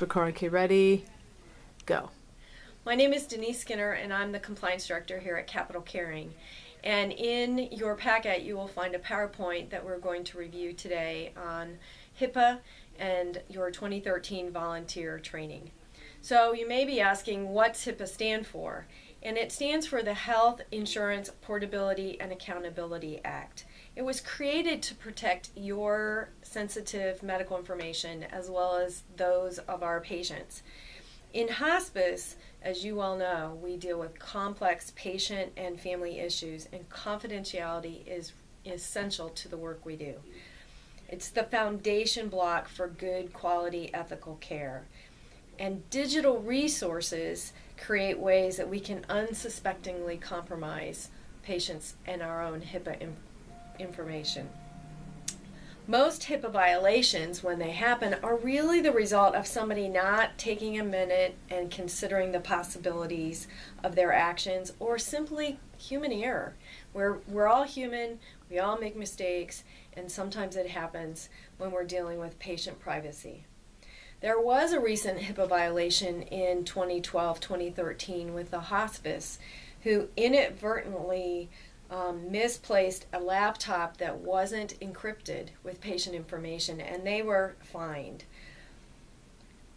Record. Okay, ready, go. My name is Denise Skinner, and I'm the Compliance Director here at Capital Caring. And in your packet, you will find a PowerPoint that we're going to review today on HIPAA and your 2013 volunteer training. So you may be asking, what's HIPAA stand for? And it stands for the Health Insurance Portability and Accountability Act. It was created to protect your sensitive medical information as well as those of our patients. In hospice, as you all know, we deal with complex patient and family issues, and confidentiality is essential to the work we do. It's the foundation block for good quality ethical care. And digital resources create ways that we can unsuspectingly compromise patients and our own HIPAA information. Most HIPAA violations, when they happen, are really the result of somebody not taking a minute and considering the possibilities of their actions, or simply human error. We're all human, we all make mistakes, and sometimes it happens when we're dealing with patient privacy. There was a recent HIPAA violation in 2012-2013 with the hospice who inadvertently misplaced a laptop that wasn't encrypted with patient information, and they were fined.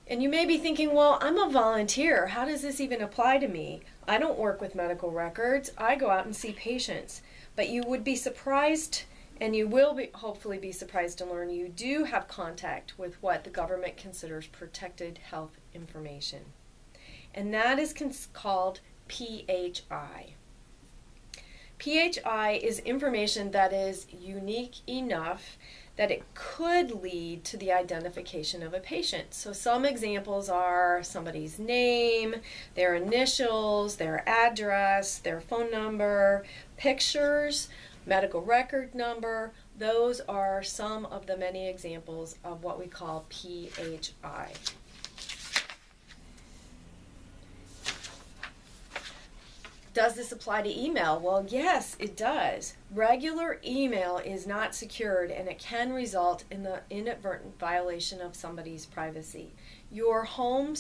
And you may be thinking, well, I'm a volunteer. How does this even apply to me? I don't work with medical records. I go out and see patients. But you would be surprised, and you will hopefully be surprised to learn you do have contact with what the government considers protected health information. And that is called PHI. PHI is information that is unique enough that it could lead to the identification of a patient. So some examples are somebody's name, their initials, their address, their phone number, pictures, medical record number. Those are some of the many examples of what we call PHI. Does this apply to email? Well, yes, it does. Regular email is not secured, and it can result in the inadvertent violation of somebody's privacy. Your home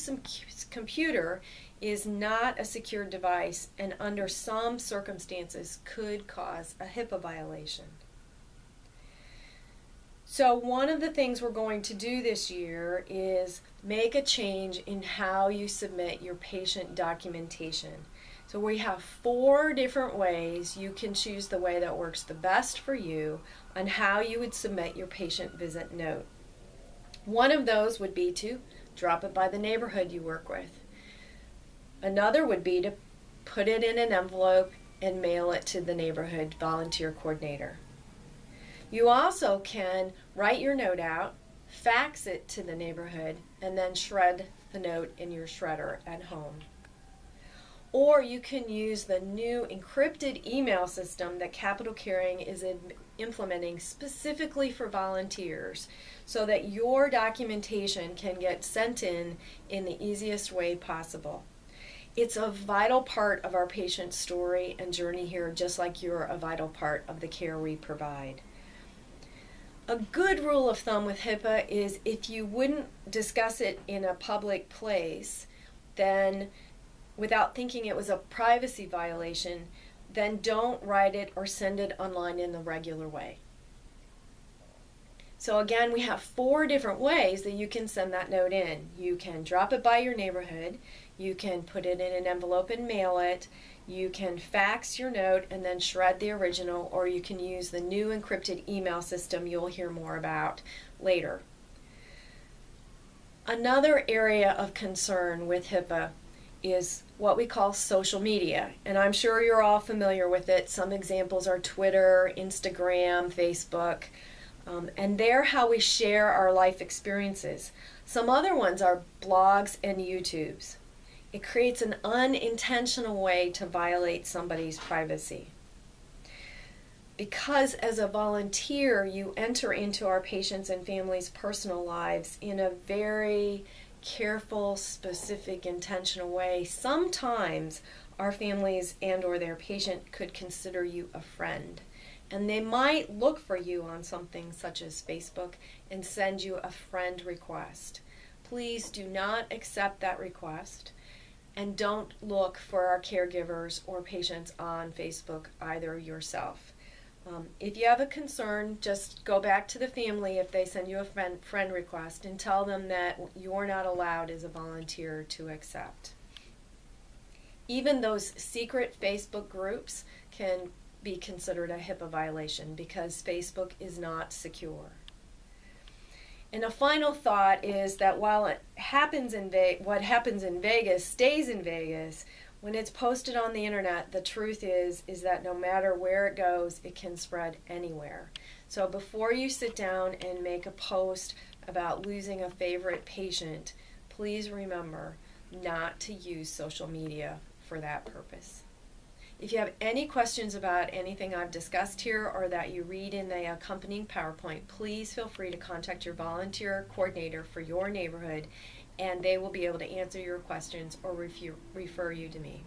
computer is not a secured device, and under some circumstances could cause a HIPAA violation. So one of the things we're going to do this year is make a change in how you submit your patient documentation. So we have 4 different ways. You can choose the way that works the best for you on how you would submit your patient visit note. One of those would be to drop it by the neighborhood you work with. Another would be to put it in an envelope and mail it to the neighborhood volunteer coordinator. You also can write your note out, fax it to the neighborhood, and then shred the note in your shredder at home. Or you can use the new encrypted email system that Capital Caring is implementing specifically for volunteers, so that your documentation can get sent in the easiest way possible. It's a vital part of our patient story and journey here, just like you're a vital part of the care we provide. A good rule of thumb with HIPAA is if you wouldn't discuss it in a public place, then without thinking it was a privacy violation, then don't write it or send it online in the regular way. So again, we have 4 different ways that you can send that note in. You can drop it by your neighborhood, you can put it in an envelope and mail it, you can fax your note and then shred the original, or you can use the new encrypted email system you'll hear more about later. Another area of concern with HIPAA is what we call social media, and I'm sure you're all familiar with it. Some examples are Twitter, Instagram, Facebook, and they're how we share our life experiences. Some other ones are blogs and YouTubes. It creates an unintentional way to violate somebody's privacy. Because as a volunteer, you enter into our patients' and families' personal lives in a very careful, specific, intentional way. Sometimes our families and or their patient could consider you a friend, and they might look for you on something such as Facebook and send you a friend request. please do not accept that request, and don't look for our caregivers or patients on Facebook either yourself. If you have a concern, just go back to the family if they send you a friend request and tell them that you're not allowed as a volunteer to accept. Even those secret Facebook groups can be considered a HIPAA violation because Facebook is not secure. And a final thought is that while what happens in Vegas stays in Vegas, when it's posted on the internet, the truth is that no matter where it goes, it can spread anywhere. So before you sit down and make a post about losing a favorite patient, please remember not to use social media for that purpose. If you have any questions about anything I've discussed here or that you read in the accompanying PowerPoint, please feel free to contact your volunteer coordinator for your neighborhood, and they will be able to answer your questions or refer you to me.